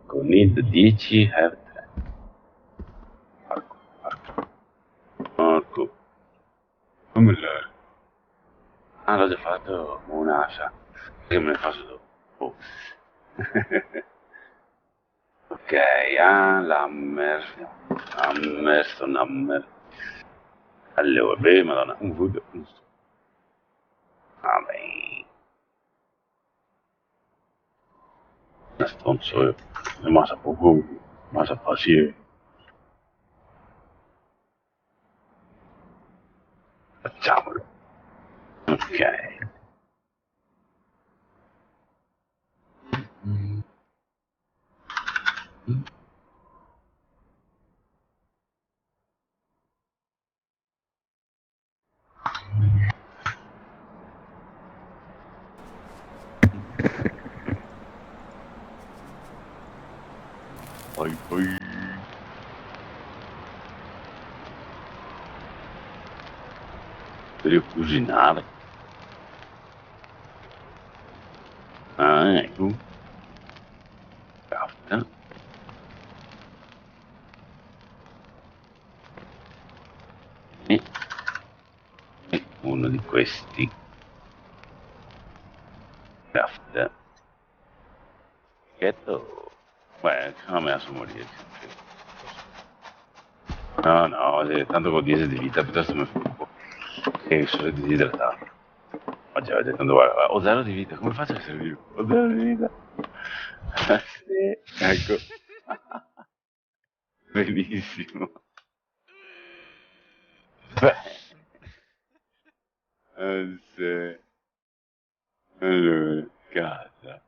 Con need 10 have 3. Marco. Come l'è? Ah, l'ho già fatto un'asa. Che me ne faccio dopo. Oh. Ok, l'hammer. Hammer. Allora, beh, madonna. Un voodoo. Vabbè. Stronzo io. Masa poco. Masa facile. Facciamolo. Ok. Poi. Per cucinare. Ah, ecco. Cafta. E uno di questi. Craft. Ghetto. Beh, non me la so morire. No, tanto con 10 di vita, piuttosto mi fumo. E sono disidratato. Oggi avete tanto guarda, ho 0 di vita, come faccio a essere vivo? Ho 0 di vita. Sì, ecco. Benissimo. Beh. Sì. Allora, casa.